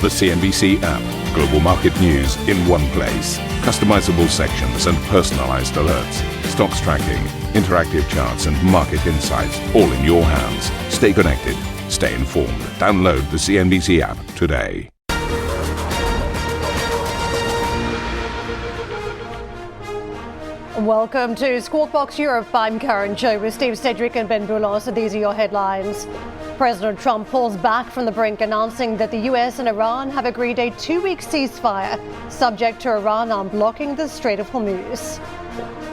The CNBC app. Global market news in one place. Customizable sections and personalized alerts. Stocks tracking, interactive charts and market insights all in your hands. Stay connected. Stay informed. Download the CNBC app today. Welcome to Squawk Box Europe. I'm Karen Cho with Steve Cedric and Ben Boulos. These are your headlines. President Trump pulls back from the brink, announcing that the US and Iran have agreed a 2-week ceasefire, subject to Iran unblocking the Strait of Hormuz.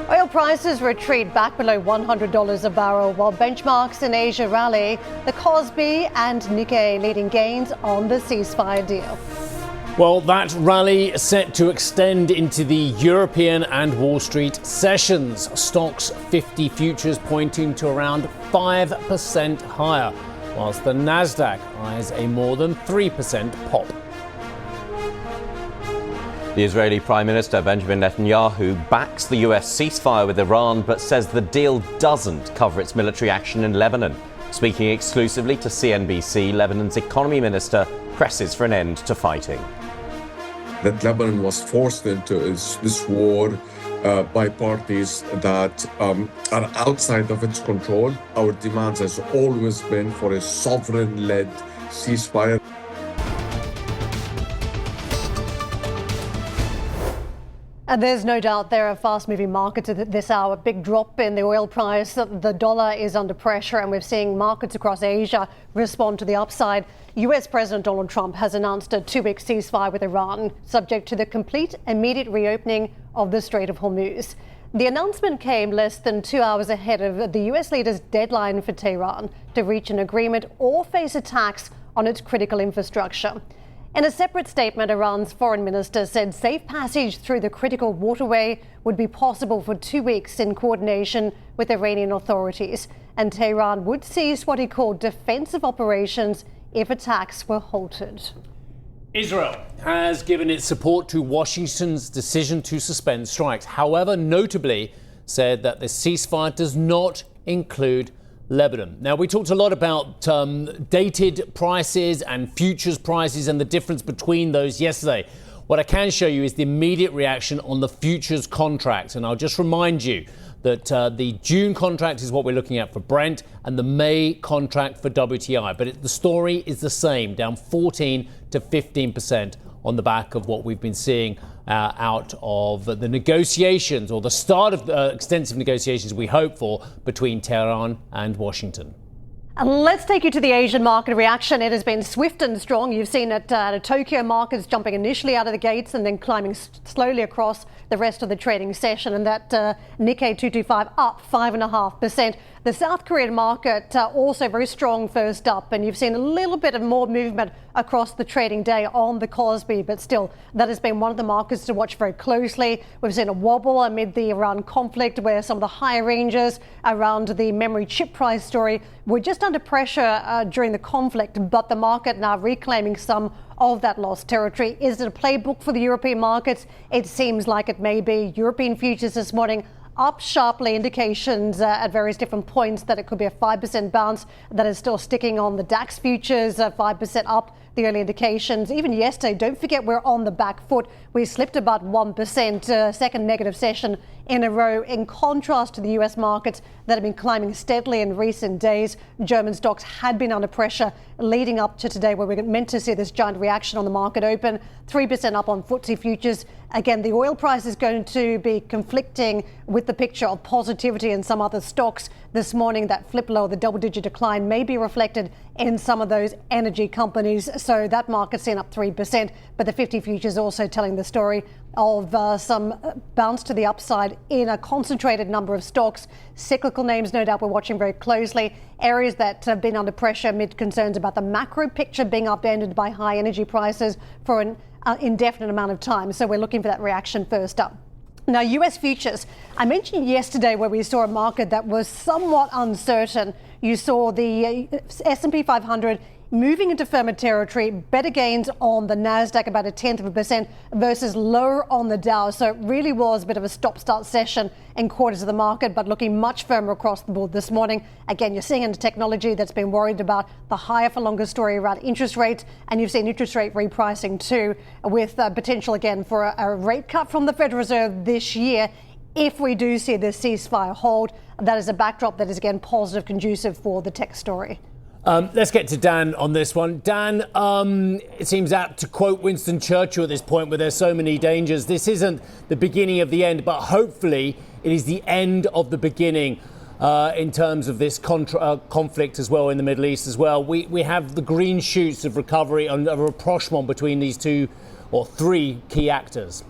Oil prices retreat back below $100 a barrel, while benchmarks in Asia rally. The Kospi and Nikkei leading gains on the ceasefire deal. Well, that rally set to extend into the European and Wall Street sessions. Stoxx 50 futures pointing to around 5% higher, whilst the Nasdaq eyes a more than 3% pop. The Israeli Prime Minister Benjamin Netanyahu backs the US ceasefire with Iran, but says the deal doesn't cover its military action in Lebanon. Speaking exclusively to CNBC, Lebanon's economy minister presses for an end to fighting. That Lebanon was forced into this war by parties that are outside of its control. Our demand has always been for a sovereign-led ceasefire. And there's no doubt there are fast-moving markets at this hour. Big drop in the oil price. The dollar is under pressure, and we're seeing markets across Asia respond to the upside. US President Donald Trump has announced a 2-week ceasefire with Iran, subject to the complete immediate reopening of the Strait of Hormuz. The announcement came less than 2 hours ahead of the US leader's deadline for Tehran to reach an agreement or face attacks on its critical infrastructure. In a separate statement, Iran's foreign minister said safe passage through the critical waterway would be possible for 2 weeks in coordination with Iranian authorities, and Tehran would cease what he called defensive operations if attacks were halted. Israel has given its support to Washington's decision to suspend strikes. However, notably said that the ceasefire does not include Lebanon. Now, we talked a lot about dated prices and futures prices and the difference between those yesterday. What I can show you is the immediate reaction on the futures contract. And I'll just remind you that the June contract is what we're looking at for Brent and the May contract for WTI. But the story is the same, down 14 to 15% on the back of what we've been seeing out of the negotiations, or the start of extensive negotiations we hope for, between Tehran and Washington. And let's take you to the Asian market reaction. It has been swift and strong. You've seen it, Tokyo markets jumping initially out of the gates and then climbing slowly across the rest of the trading session. And that Nikkei 225 up 5.5%. The South Korean market also very strong first up. And you've seen a little bit of more movement across the trading day on the Kospi. But still, that has been one of the markets to watch very closely. We've seen a wobble amid the Iran conflict, where some of the higher ranges around the memory chip price story were just under pressure during the conflict, but the market now reclaiming some of that lost territory. Is it a playbook for the European markets? It seems like it may be. European futures this morning up sharply, indications at various different points that it could be a 5% bounce. That is still sticking on the DAX futures, 5% up. The early indications, even yesterday, don't forget we're on the back foot. We slipped about 1%, second negative session in a row, in contrast to the US markets that have been climbing steadily in recent days. German stocks had been under pressure leading up to today, where we're meant to see this giant reaction on the market open. 3% up on FTSE futures. Again, the oil price is going to be conflicting with the picture of positivity in some other stocks this morning. That flip low, the double-digit decline, may be reflected in some of those energy companies. So that market's seen up 3%, but the 50 futures also telling the story of some bounce to the upside in a concentrated number of stocks. Cyclical names, no doubt, we're watching very closely. Areas that have been under pressure amid concerns about the macro picture being upended by high energy prices for an indefinite amount of time. So we're looking for that reaction first up. Now, US futures, I mentioned yesterday where we saw a market that was somewhat uncertain. You saw the S&P 500 moving into firmer territory, better gains on the Nasdaq, about 0.1% versus lower on the Dow. So it really was a bit of a stop-start session in quarters of the market, but looking much firmer across the board this morning. Again, you're seeing into technology that's been worried about the higher for longer story around interest rates, and you've seen interest rate repricing too, with potential again for a rate cut from the Federal Reserve this year. If we do see this ceasefire hold, that is a backdrop that is again positive, conducive for the tech story. Let's get to Dan on this one. Dan, it seems apt to quote Winston Churchill at this point where there's so many dangers. This isn't the beginning of the end, but hopefully it is the end of the beginning in terms of this conflict as well in the Middle East as well. We have the green shoots of recovery and of a rapprochement between these two or three key actors.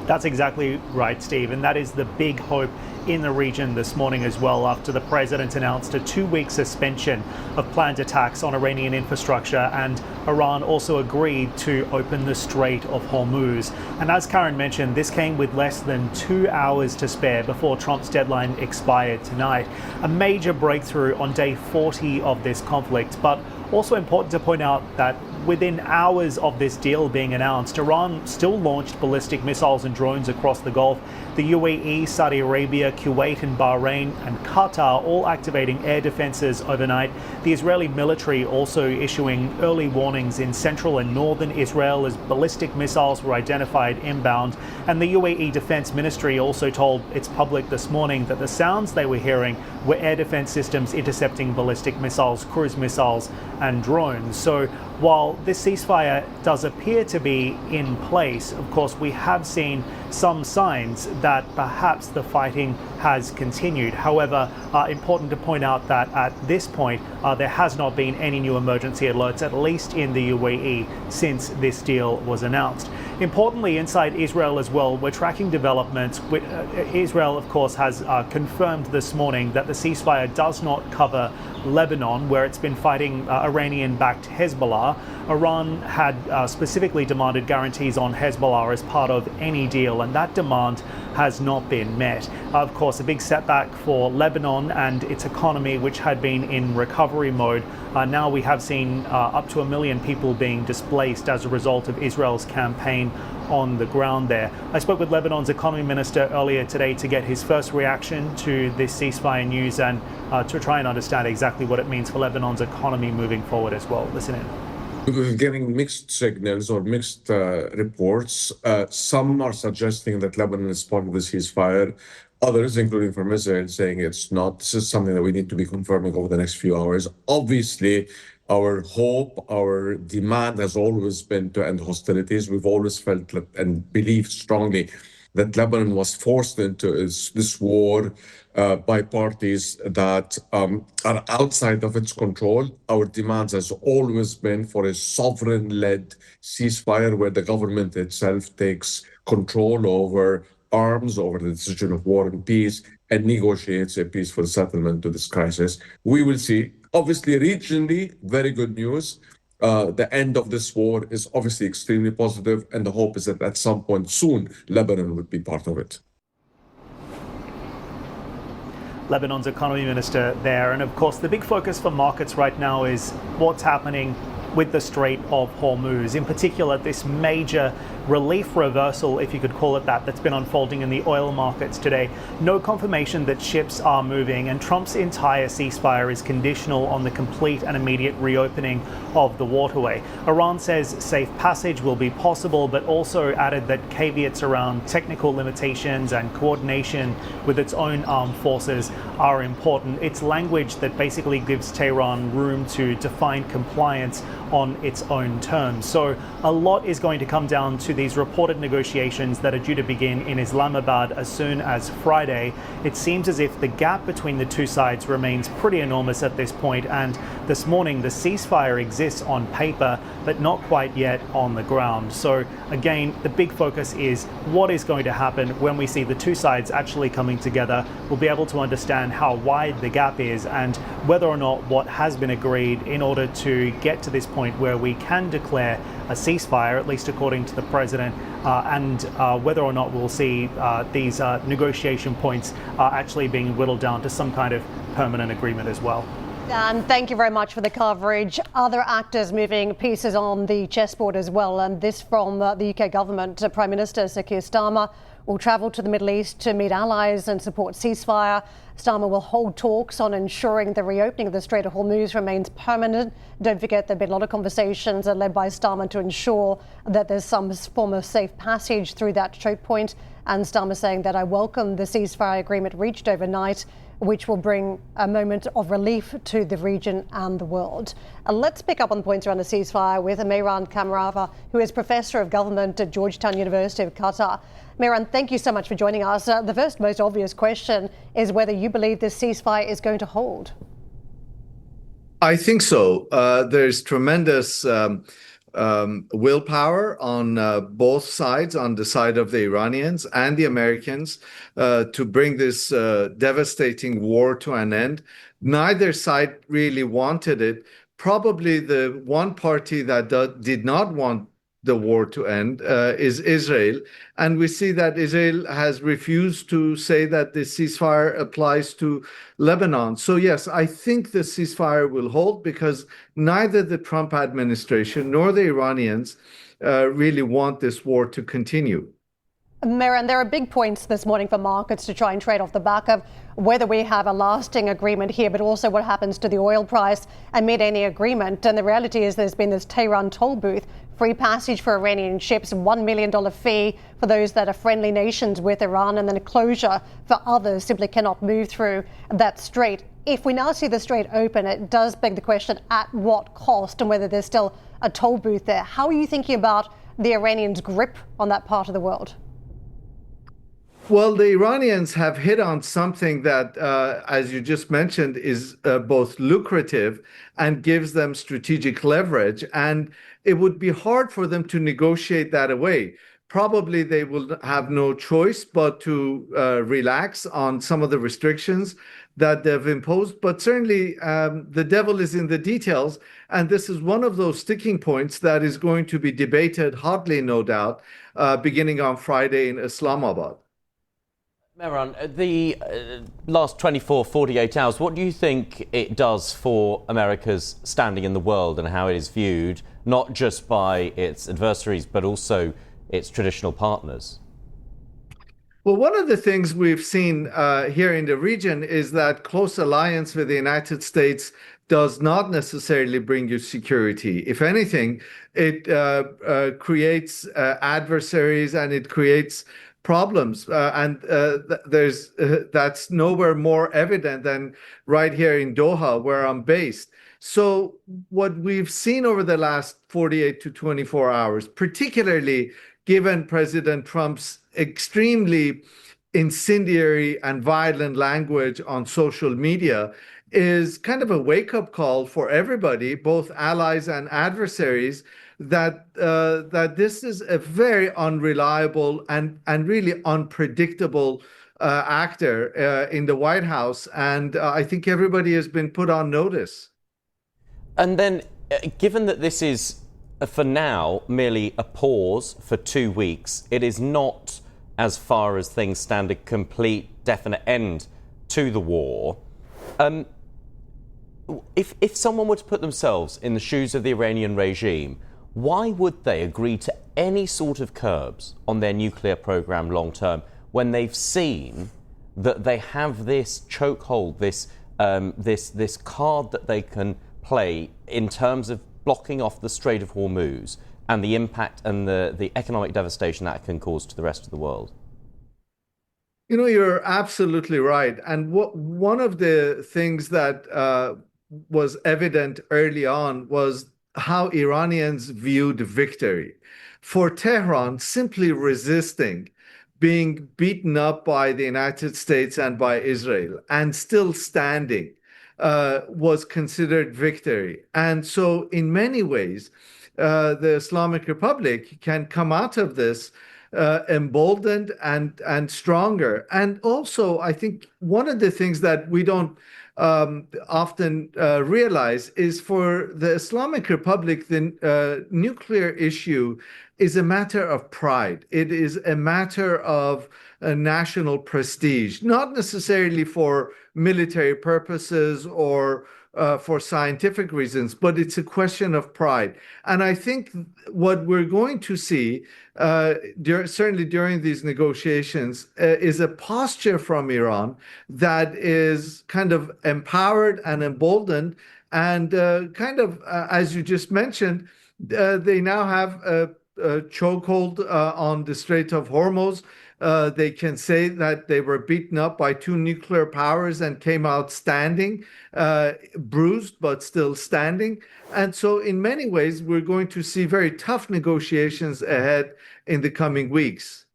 That's exactly right, Steve, and that is the big hope in the region this morning as well, after the president announced a 2-week suspension of planned attacks on Iranian infrastructure, and Iran also agreed to open the Strait of Hormuz. And as Karen mentioned, this came with less than 2 hours to spare before Trump's deadline expired tonight. A major breakthrough on day 40 of this conflict, but also important to point out that within hours of this deal being announced, Iran still launched ballistic missiles and drones across the Gulf. The UAE, Saudi Arabia, Kuwait and Bahrain and Qatar all activating air defenses overnight. The Israeli military also issuing early warnings in central and northern Israel as ballistic missiles were identified inbound. And the UAE Defense Ministry also told its public this morning that the sounds they were hearing were air defense systems intercepting ballistic missiles, cruise missiles and drones. So while this ceasefire does appear to be in place, of course, we have seen some signs that perhaps the fighting has continued. However, important to point out that at this point, there has not been any new emergency alerts, at least in the UAE, since this deal was announced. Importantly, inside Israel as well, we're tracking developments. Israel, of course, has confirmed this morning that the ceasefire does not cover Lebanon, where it's been fighting Iranian-backed Hezbollah. Iran had specifically demanded guarantees on Hezbollah as part of any deal, and that demand has not been met. Of course, a big setback for Lebanon and its economy, which had been in recovery mode. Now we have seen up to 1 million people being displaced as a result of Israel's campaign on the ground there. I spoke with Lebanon's economy minister earlier today to get his first reaction to this ceasefire news and to try and understand exactly what it means for Lebanon's economy moving forward as well. Listen in. We're getting mixed signals or mixed reports. Some are suggesting that Lebanon is part of the ceasefire. Others, including from Israel, saying it's not. This is something that we need to be confirming over the next few hours. Obviously, our hope, our demand has always been to end hostilities. We've always felt and believed strongly that Lebanon was forced into this war by parties that are outside of its control. Our demands has always been for a sovereign-led ceasefire where the government itself takes control over arms, over the decision of war and peace, and negotiates a peaceful settlement to this crisis. We will see. Obviously, regionally, very good news. The end of this war is obviously extremely positive, and the hope is that at some point soon, Lebanon would be part of it. Lebanon's economy minister there. And of course, the big focus for markets right now is what's happening with the Strait of Hormuz. In particular, this major relief reversal, if you could call it that, that's been unfolding in the oil markets today. No confirmation that ships are moving, and Trump's entire ceasefire is conditional on the complete and immediate reopening of the waterway. Iran says safe passage will be possible, but also added that caveats around technical limitations and coordination with its own armed forces are important. It's language that basically gives Tehran room to define compliance on its own terms. So a lot is going to come down to these reported negotiations that are due to begin in Islamabad as soon as Friday. It seems as if the gap between the two sides remains pretty enormous at this point, and this morning the ceasefire exists on paper but not quite yet on the ground. So again, the big focus is what is going to happen when we see the two sides actually coming together. We'll be able to understand how wide the gap is and whether or not what has been agreed in order to get to this point where we can declare a ceasefire, at least according to the president, and whether or not we'll see these negotiation points actually being whittled down to some kind of permanent agreement as well. And thank you very much for the coverage. Other actors moving pieces on the chessboard as well. And this from the UK government. Prime Minister Sir Keir Starmer will travel to the Middle East to meet allies and support ceasefire. Starmer will hold talks on ensuring the reopening of the Strait of Hormuz remains permanent. Don't forget there have been a lot of conversations led by Starmer to ensure that there's some form of safe passage through that choke point. And Starmer saying that I welcome the ceasefire agreement reached overnight, which will bring a moment of relief to the region and the world. Let's pick up on the points around the ceasefire with Amer Kamarava, who is Professor of Government at Georgetown University of Qatar. Amer, thank you so much for joining us. The first most obvious question is whether you believe this ceasefire is going to hold. I think so. There's tremendous willpower on both sides, on the side of the Iranians and the Americans, to bring this devastating war to an end. Neither side really wanted it. Probably the one party that did not want the war to end is Israel. And we see that Israel has refused to say that the ceasefire applies to Lebanon. So yes, I think the ceasefire will hold because neither the Trump administration nor the Iranians really want this war to continue. Amer, there are big points this morning for markets to try and trade off the back of whether we have a lasting agreement here, but also what happens to the oil price amid any agreement. And the reality is there's been this Tehran toll booth, free passage for Iranian ships, $1 million fee for those that are friendly nations with Iran, and then a closure for others simply cannot move through that strait. If we now see the strait open, it does beg the question at what cost and whether there's still a toll booth there. How are you thinking about the Iranians' grip on that part of the world? Well, the Iranians have hit on something that, as you just mentioned, is both lucrative and gives them strategic leverage. And it would be hard for them to negotiate that away. Probably they will have no choice but to relax on some of the restrictions that they've imposed. But certainly the devil is in the details. And this is one of those sticking points that is going to be debated hotly, no doubt, beginning on Friday in Islamabad. Mehran, the last 24, 48 hours, what do you think it does for America's standing in the world and how it is viewed, not just by its adversaries, but also its traditional partners? Well, one of the things we've seen here in the region is that close alliance with the United States does not necessarily bring you security. If anything, it creates adversaries and it creates problems, and that's nowhere more evident than right here in Doha, where I'm based. So what we've seen over the last 48 to 24 hours, particularly given President Trump's extremely incendiary and violent language on social media, is kind of a wake-up call for everybody, both allies and adversaries, that this is a very unreliable and really unpredictable actor in the White House. And I think everybody has been put on notice. And then, given that this is, for now, merely a pause for 2 weeks, it is not, as far as things stand, a complete, definite end to the war. If someone were to put themselves in the shoes of the Iranian regime, why would they agree to any sort of curbs on their nuclear program long term when they've seen that they have this chokehold, this card that they can play in terms of blocking off the Strait of Hormuz and the impact and the economic devastation that can cause to the rest of the world? You know, you're absolutely right. And one of the things that was evident early on was how Iranians viewed victory. For Tehran, simply resisting being beaten up by the United States and by Israel and still standing was considered victory. And so in many ways, the Islamic Republic can come out of this emboldened and stronger. And also, I think one of the things that we don't often realize is for the Islamic Republic, the nuclear issue is a matter of pride. It is a matter of national prestige, not necessarily for military purposes or for scientific reasons, but it's a question of pride. And I think what we're going to see, certainly during these negotiations, is a posture from Iran that is kind of empowered and emboldened, and as you just mentioned, they now have a chokehold on the Strait of Hormuz. They can say that they were beaten up by two nuclear powers and came out standing, bruised, but still standing. And so in many ways, we're going to see very tough negotiations ahead in the coming weeks.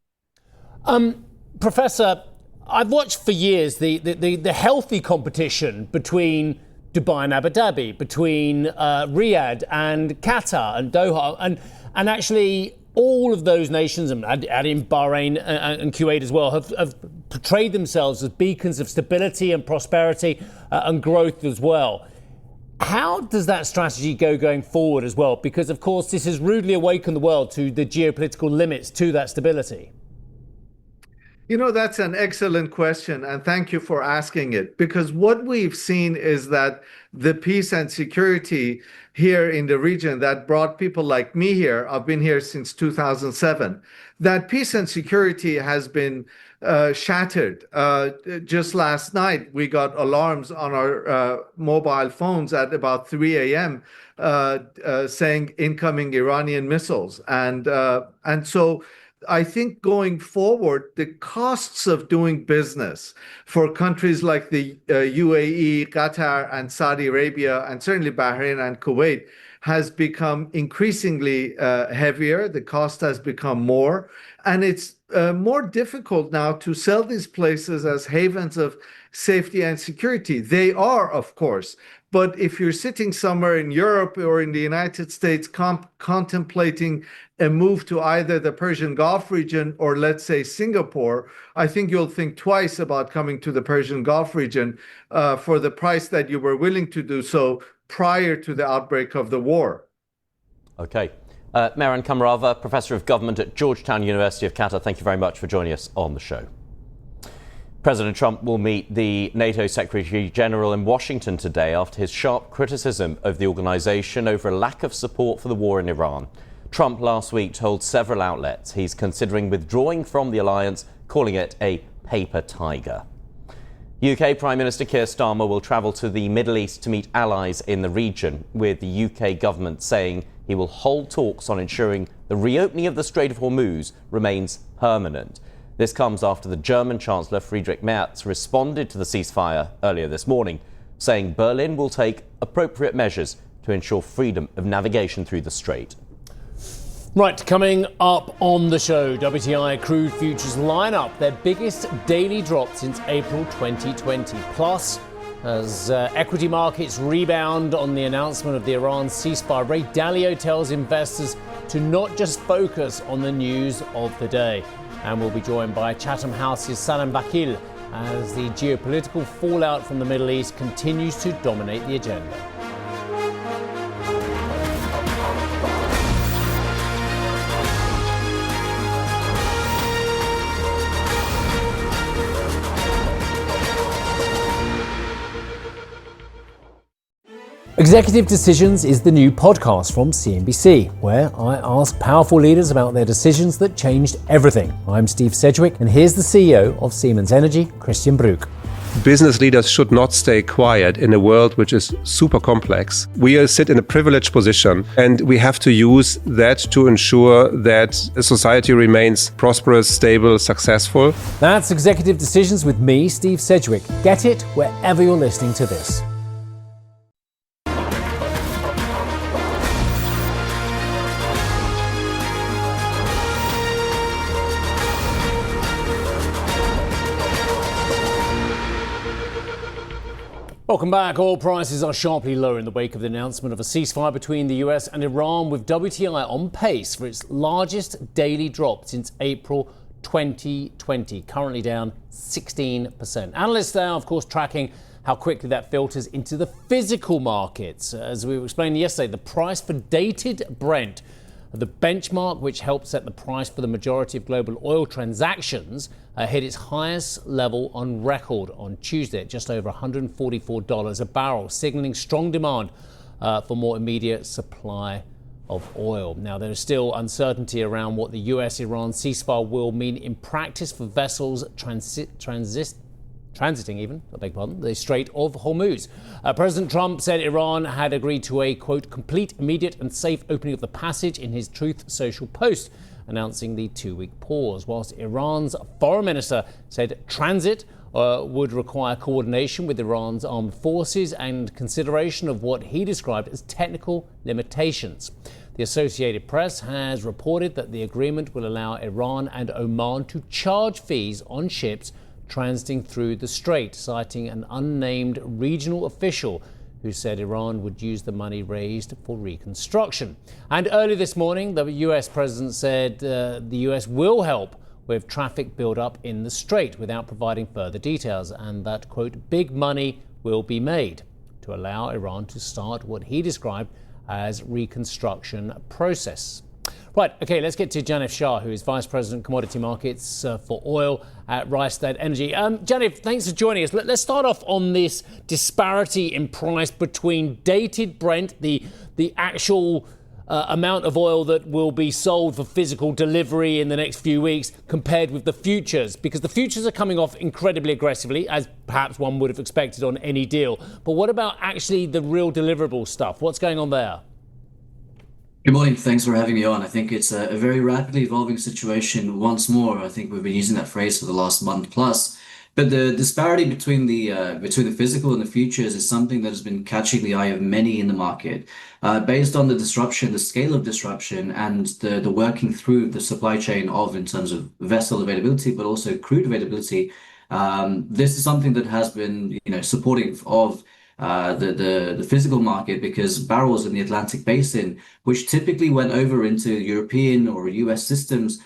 Professor, I've watched for years the healthy competition between Dubai and Abu Dhabi, between Riyadh and Qatar and Doha, and actually all of those nations, and adding Bahrain and Kuwait as well, have portrayed themselves as beacons of stability and prosperity and growth as well. How does that strategy go going forward as well? Because, of course, this has rudely awakened the world to the geopolitical limits to that stability. You know, that's an excellent question, and thank you for asking it, because what we've seen is that the peace and security here in the region that brought people like me here, I've been here since 2007, that peace and security has been shattered. Just last night, we got alarms on our mobile phones at about 3 a.m. Saying incoming Iranian missiles. And so I think going forward, the costs of doing business for countries like the UAE, Qatar, and Saudi Arabia, and certainly Bahrain and Kuwait, has become increasingly heavier. The cost has become more. And it's more difficult now to sell these places as havens of safety and security. They are, of course. But if you're sitting somewhere in Europe or in the United States contemplating a move to either the Persian Gulf region or, let's say, Singapore, I think you'll think twice about coming to the Persian Gulf region for the price that you were willing to do so prior to the outbreak of the war. Okay. Mehran Kamarava, Professor of Government at Georgetown University of Qatar, thank you very much for joining us on the show. President Trump will meet the NATO Secretary General in Washington today after his sharp criticism of the organization over a lack of support for the war in Iran. Trump last week told several outlets he's considering withdrawing from the alliance, calling it a paper tiger. UK Prime Minister Keir Starmer will travel to the Middle East to meet allies in the region, with the UK government saying he will hold talks on ensuring the reopening of the Strait of Hormuz remains permanent. This comes after the German Chancellor Friedrich Merz responded to the ceasefire earlier this morning, saying Berlin will take appropriate measures to ensure freedom of navigation through the strait. Right, coming up on the show, WTI crude futures line up their biggest daily drop since April 2020. Plus, as equity markets rebound on the announcement of the Iran ceasefire, Ray Dalio tells investors to not just focus on the news of the day. And we'll be joined by Chatham House's Salam Vakil as the geopolitical fallout from the Middle East continues to dominate the agenda. Executive Decisions is the new podcast from CNBC, where I ask powerful leaders about their decisions that changed everything. I'm Steve Sedgwick, and here's the CEO of Siemens Energy, Christian Bruch. Business leaders should not stay quiet in a world which is super complex. We sit in a privileged position, and we have to use that to ensure that a society remains prosperous, stable, successful. That's Executive Decisions with me, Steve Sedgwick. Get it wherever you're listening to this. Welcome back. Oil prices are sharply lower in the wake of the announcement of a ceasefire between the US and Iran, with WTI on pace for its largest daily drop since April 2020, currently down 16%. Analysts are, of course, tracking how quickly that filters into the physical markets. As we were explaining yesterday, the price for dated Brent The benchmark, which helps set the price for the majority of global oil transactions, hit its highest level on record on Tuesday at just over $144 a barrel, signaling strong demand for more immediate supply of oil. Now, there is still uncertainty around what the US-Iran ceasefire will mean in practice for vessels transiting the Strait of Hormuz. President Trump said Iran had agreed to a, quote, complete, immediate and safe opening of the passage in his Truth Social post, announcing the 2-week pause, whilst Iran's foreign minister said transit would require coordination with Iran's armed forces and consideration of what he described as technical limitations. The Associated Press has reported that the agreement will allow Iran and Oman to charge fees on ships transiting through the strait, citing an unnamed regional official who said Iran would use the money raised for reconstruction. And early this morning, the US president said the US will help with traffic build-up in the strait without providing further details, and that, quote, big money will be made to allow Iran to start what he described as reconstruction process. Right, okay, let's get to Janif Shah, who is Vice President Commodity Markets for Oil at Rystad Energy. Janif, thanks for joining us. Let's start off on this disparity in price between dated Brent, the actual amount of oil that will be sold for physical delivery in the next few weeks, compared with the futures, because the futures are coming off incredibly aggressively, as perhaps one would have expected on any deal. But what about actually the real deliverable stuff? What's going on there? Good morning. Thanks for having me on. I think it's a very rapidly evolving situation once more. I think we've been using that phrase for the last month plus. But the disparity between the physical and the futures is something that has been catching the eye of many in the market. Based on the disruption, the scale of disruption, and the working through the supply chain in terms of vessel availability, but also crude availability, this is something that has been, supportive of the physical market, because barrels in the Atlantic Basin, which typically went over into European or US systems,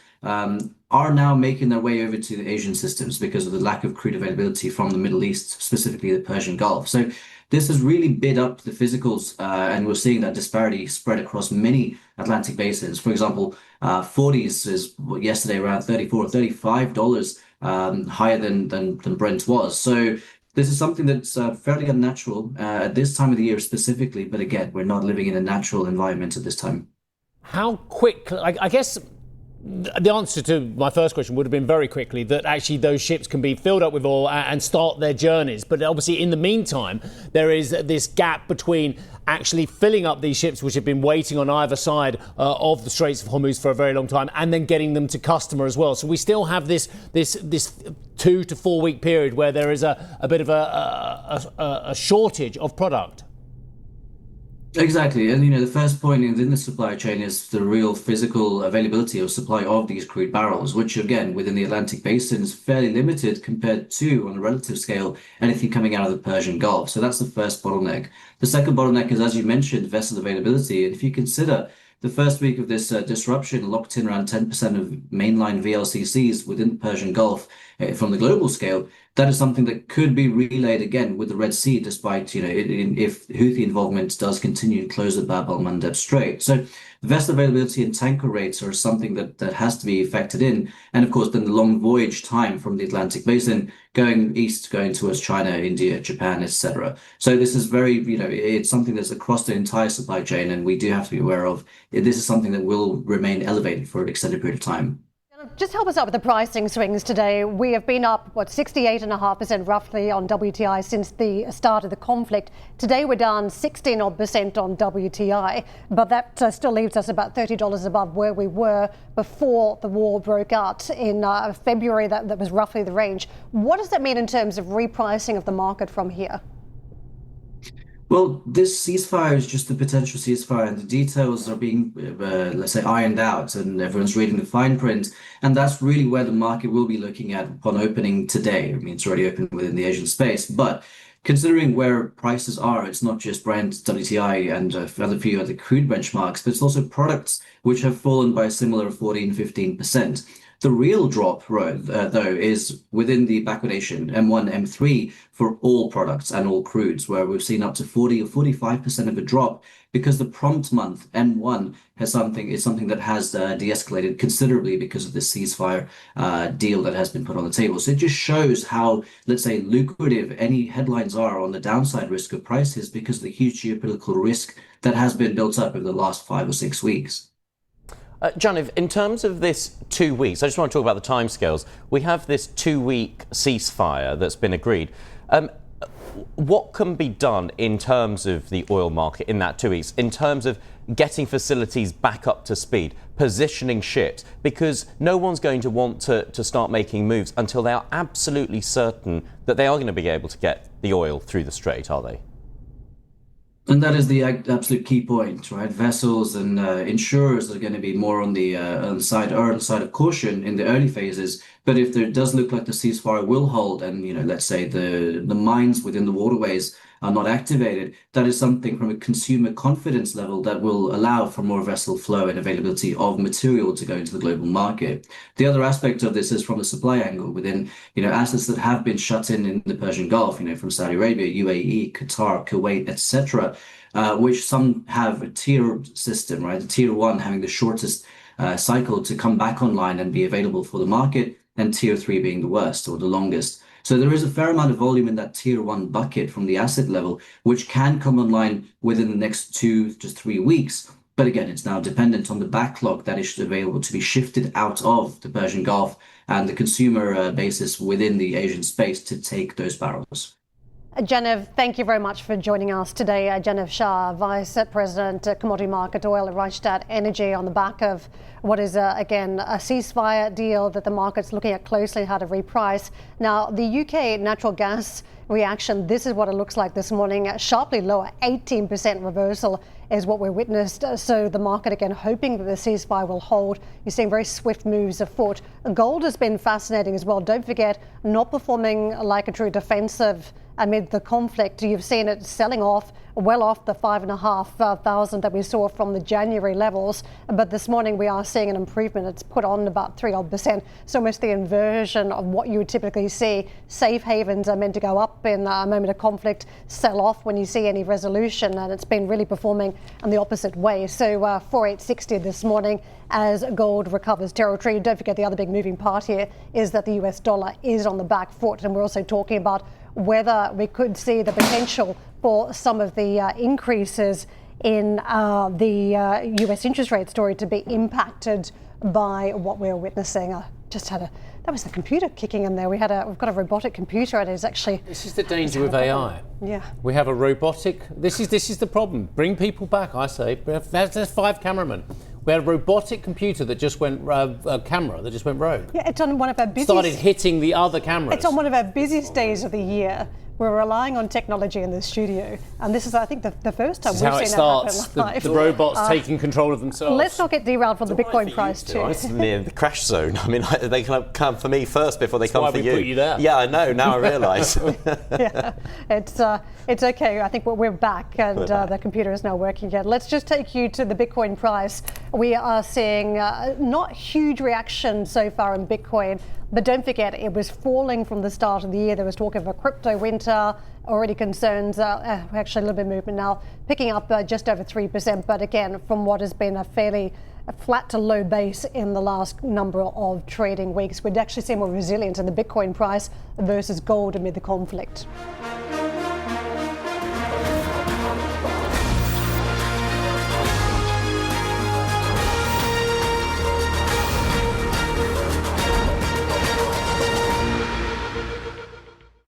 are now making their way over to the Asian systems because of the lack of crude availability from the Middle East, specifically the Persian Gulf. So this has really bid up the physicals, and we're seeing that disparity spread across many Atlantic basins. For example, 40s is yesterday around $34, $35 higher than Brent was. So this is something that's fairly unnatural at this time of the year specifically. But again, we're not living in a natural environment at this time. How quick, I guess the answer to my first question would have been very quickly that actually those ships can be filled up with oil and start their journeys. But obviously in the meantime, there is this gap between actually filling up these ships, which have been waiting on either side of the Straits of Hormuz for a very long time, and then getting them to customer as well. So we still have this 2 to 4 week period where there is a bit of a shortage of product. Exactly. And, the first point in the supply chain is the real physical availability of supply of these crude barrels, which, again, within the Atlantic Basin is fairly limited compared to, on a relative scale, anything coming out of the Persian Gulf. So that's the first bottleneck. The second bottleneck is, as you mentioned, vessel availability. And if you consider the first week of this disruption locked in around 10% of mainline VLCCs within the Persian Gulf from the global scale, that is something that could be relayed again with the Red Sea, despite, if Houthi involvement does continue to close the Bab el-Mandeb Strait. So vessel availability and tanker rates are something that has to be factored in. And of course, then the long voyage time from the Atlantic Basin going east, going towards China, India, Japan, etc. So this is very, it's something that's across the entire supply chain, and we do have to be aware of. This is something that will remain elevated for an extended period of time. Just help us out with the pricing swings today. We have been up, 68.5% roughly on WTI since the start of the conflict. Today we're down 16% on WTI, but that still leaves us about $30 above where we were before the war broke out in February. That was roughly the range. What does that mean in terms of repricing of the market from here? Well, this ceasefire is just a potential ceasefire, and the details are being, let's say, ironed out, and everyone's reading the fine print. And that's really where the market will be looking at upon opening today. I mean, it's already open within the Asian space, but considering where prices are, it's not just Brent, WTI, and a few other crude benchmarks, but it's also products which have fallen by a similar 14-15%. The real drop, though, is within the backwardation M1, M3 for all products and all crudes, where we've seen up to 40 or 45% of a drop, because the prompt month M1 is something that has de-escalated considerably because of the ceasefire deal that has been put on the table. So it just shows how, let's say, lucrative any headlines are on the downside risk of prices because of the huge geopolitical risk that has been built up over the last 5 or 6 weeks. John, in terms of this 2 weeks, I just want to talk about the timescales. We have this 2-week ceasefire that's been agreed. What can be done in terms of the oil market in that 2 weeks, in terms of getting facilities back up to speed, positioning ships? Because no one's going to want to start making moves until they are absolutely certain that they are going to be able to get the oil through the strait, are they? And that is the absolute key point, right? Vessels and insurers are going to be more on the side of caution in the early phases. But if there does look like the ceasefire will hold, and let's say the mines within the waterways are not activated, that is something from a consumer confidence level that will allow for more vessel flow and availability of material to go into the global market. The other aspect of this is from the supply angle within assets that have been shut in the Persian Gulf, from Saudi Arabia, UAE, Qatar, Kuwait, etc., which some have a tier system, right? The tier 1 having the shortest cycle to come back online and be available for the market, and tier 3 being the worst or the longest. So there is a fair amount of volume in that tier 1 bucket from the asset level, which can come online within the next 2 to 3 weeks. But again, it's now dependent on the backlog that is available to be shifted out of the Persian Gulf and the consumer basis within the Asian space to take those barrels. Genev, thank you very much for joining us today. Genev Shah, Vice President, Commodity Market Oil at Rystad Energy, on the back of what is, again, a ceasefire deal that the market's looking at closely, how to reprice. Now, the UK natural gas reaction, this is what it looks like this morning, sharply lower, 18% reversal is what we're witnessed. So the market, again, hoping that the ceasefire will hold. You're seeing very swift moves afoot. Gold has been fascinating as well. Don't forget, not performing like a true defensive amid the conflict. You've seen it selling off, well off the 5,500 that we saw from the January levels. But this morning we are seeing an improvement. It's put on about 3%. So almost the inversion of what you would typically see. Safe havens are meant to go up in a moment of conflict, sell off when you see any resolution, and it's been really performing in the opposite way. So 4,860 this morning as gold recovers territory. Don't forget, the other big moving part here is that the US dollar is on the back foot, and we're also talking about whether we could see the potential for some of the increases in the US interest rate story to be impacted by what we're witnessing. That was the computer kicking in there. We've got a robotic computer, and it's actually... This is the danger with AI. Yeah. We have a robotic... This is the problem. Bring people back, I say. There's 5 cameramen. We had a robotic computer that just went camera that just went rogue. Yeah, it's on one of our busiest... Started hitting the other cameras. It's on one of our busiest days of the year. We're relying on technology in the studio, and this is, I think, the first time we've seen that happen live. The robots taking control of themselves. Let's not get derailed from the Bitcoin price too. It's near the crash zone. I mean, they can come for me first before they come for you. That's why we put you there. Yeah, I know. Now I realise. Yeah, it's okay. I think we're back, and the computer is now working again. Let's just take you to the Bitcoin price. We are seeing not huge reaction so far in Bitcoin. But don't forget, it was falling from the start of the year. There was talk of a crypto winter, already concerns, actually a little bit of movement now, picking up just over 3%. But again, from what has been a fairly flat to low base in the last number of trading weeks, we'd actually see more resilience in the Bitcoin price versus gold amid the conflict.